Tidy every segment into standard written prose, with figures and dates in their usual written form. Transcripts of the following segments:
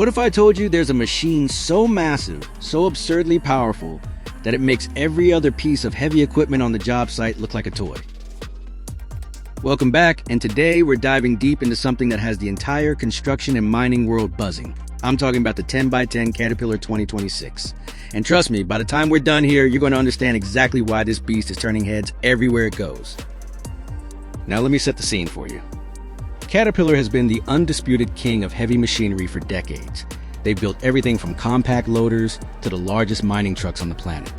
What if I told you there's a machine so massive, so absurdly powerful, that it makes every other piece of heavy equipment on the job site look like a toy? Welcome back, and today we're diving deep into something that has the entire construction and mining world buzzing. I'm talking about the 10x10 Caterpillar 2026. And trust me, by the time we're done here, you're going to understand exactly why this beast is turning heads everywhere it goes. Now let me set the scene for you. Caterpillar has been the undisputed king of heavy machinery for decades. They've built everything from compact loaders to the largest mining trucks on the planet.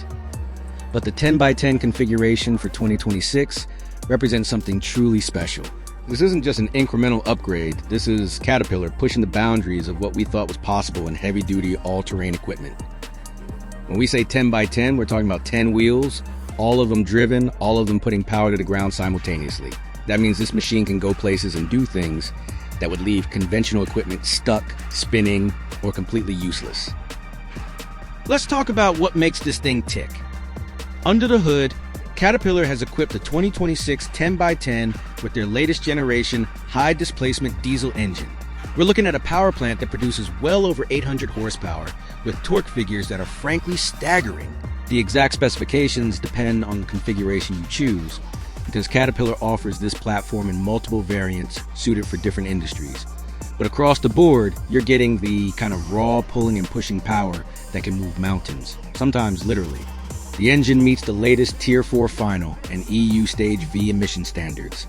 But the 10x10 configuration for 2026 represents something truly special. This isn't just an incremental upgrade. This is Caterpillar pushing the boundaries of what we thought was possible in heavy-duty, all-terrain equipment. When we say 10x10, we're talking about 10 wheels, all of them driven, all of them putting power to the ground simultaneously. That means this machine can go places and do things that would leave conventional equipment stuck, spinning, or completely useless. Let's talk about what makes this thing tick. Under the hood, Caterpillar has equipped the 2026 10x10 with their latest generation high-displacement diesel engine. We're looking at a power plant that produces well over 800 horsepower with torque figures that are frankly staggering. The exact specifications depend on the configuration you choose, because Caterpillar offers this platform in multiple variants suited for different industries. But across the board, you're getting the kind of raw pulling and pushing power that can move mountains, sometimes literally. The engine meets the latest Tier 4 final and EU Stage V emission standards.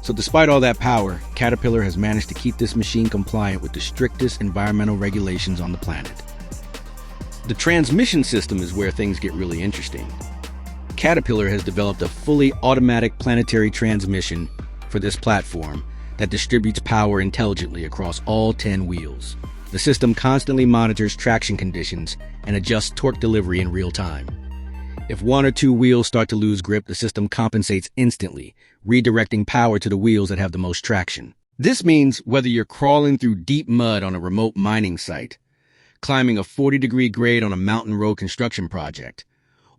So despite all that power, Caterpillar has managed to keep this machine compliant with the strictest environmental regulations on the planet. The transmission system is where things get really interesting. Caterpillar has developed a fully automatic planetary transmission for this platform that distributes power intelligently across all 10 wheels. The system constantly monitors traction conditions and adjusts torque delivery in real time. If one or two wheels start to lose grip, the system compensates instantly, redirecting power to the wheels that have the most traction. This means whether you're crawling through deep mud on a remote mining site, climbing a 40-degree grade on a mountain road construction project,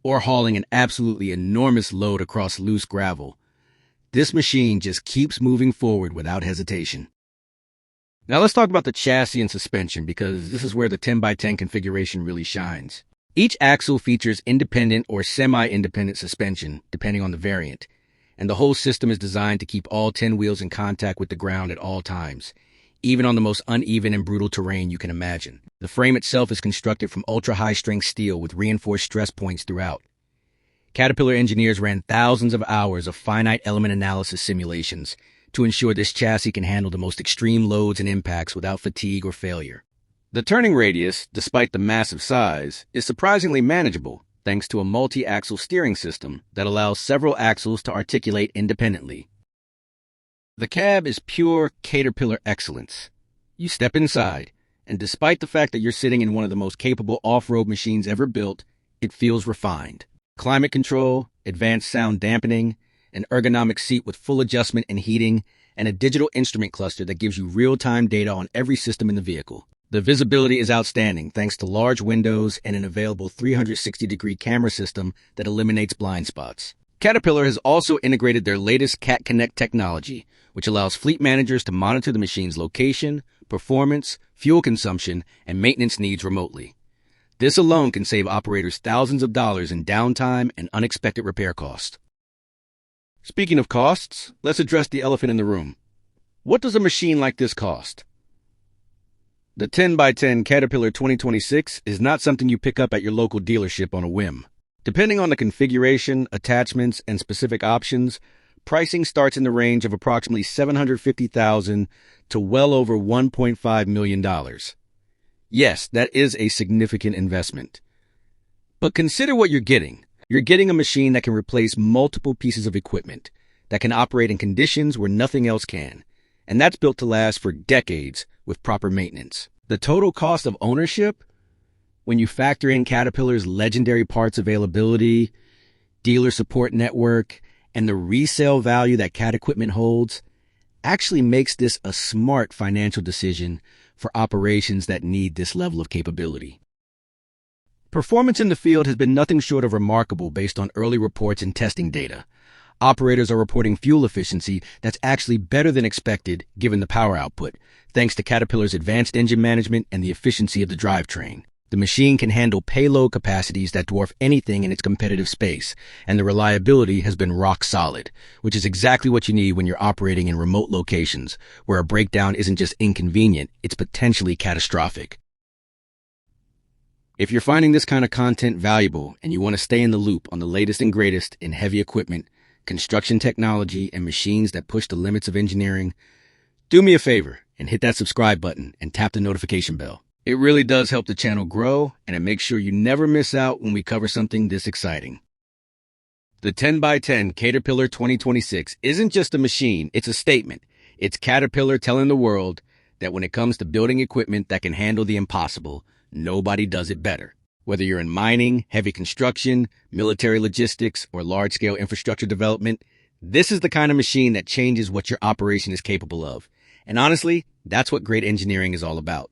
or hauling an absolutely enormous load across loose gravel, this machine just keeps moving forward without hesitation. Now let's talk about the chassis and suspension, because this is where the 10x10 configuration really shines. Each axle features independent or semi-independent suspension, depending on the variant, and the whole system is designed to keep all 10 wheels in contact with the ground at all times, even on the most uneven and brutal terrain you can imagine. The frame itself is constructed from ultra-high-strength steel with reinforced stress points throughout. Caterpillar engineers ran thousands of hours of finite element analysis simulations to ensure this chassis can handle the most extreme loads and impacts without fatigue or failure. The turning radius, despite the massive size, is surprisingly manageable thanks to a multi-axle steering system that allows several axles to articulate independently. The cab is pure Caterpillar excellence. You step inside, and despite the fact that you're sitting in one of the most capable off-road machines ever built, it feels refined. Climate control, advanced sound dampening, an ergonomic seat with full adjustment and heating, and a digital instrument cluster that gives you real-time data on every system in the vehicle. The visibility is outstanding thanks to large windows and an available 360-degree camera system that eliminates blind spots. Caterpillar has also integrated their latest Cat Connect technology, which allows fleet managers to monitor the machine's location, performance, fuel consumption, and maintenance needs remotely. This alone can save operators thousands of dollars in downtime and unexpected repair costs. Speaking of costs, let's address the elephant in the room. What does a machine like this cost? The 10x10 Caterpillar 2026 is not something you pick up at your local dealership on a whim. Depending on the configuration, attachments, and specific options, pricing starts in the range of approximately $750,000 to well over $1.5 million. Yes, that is a significant investment. But consider what you're getting. You're getting a machine that can replace multiple pieces of equipment, that can operate in conditions where nothing else can, and that's built to last for decades with proper maintenance. The total cost of ownership, when you factor in Caterpillar's legendary parts availability, dealer support network, and the resale value that Cat equipment holds, actually makes this a smart financial decision for operations that need this level of capability. Performance in the field has been nothing short of remarkable based on early reports and testing data. Operators are reporting fuel efficiency that's actually better than expected given the power output, thanks to Caterpillar's advanced engine management and the efficiency of the drivetrain. The machine can handle payload capacities that dwarf anything in its competitive space, and the reliability has been rock solid, which is exactly what you need when you're operating in remote locations, where a breakdown isn't just inconvenient, it's potentially catastrophic. If you're finding this kind of content valuable and you want to stay in the loop on the latest and greatest in heavy equipment, construction technology, and machines that push the limits of engineering, do me a favor and hit that subscribe button and tap the notification bell. It really does help the channel grow, and it makes sure you never miss out when we cover something this exciting. The 10x10 Caterpillar 2026 isn't just a machine, it's a statement. It's Caterpillar telling the world that when it comes to building equipment that can handle the impossible, nobody does it better. Whether you're in mining, heavy construction, military logistics, or large-scale infrastructure development, this is the kind of machine that changes what your operation is capable of. And honestly, that's what great engineering is all about.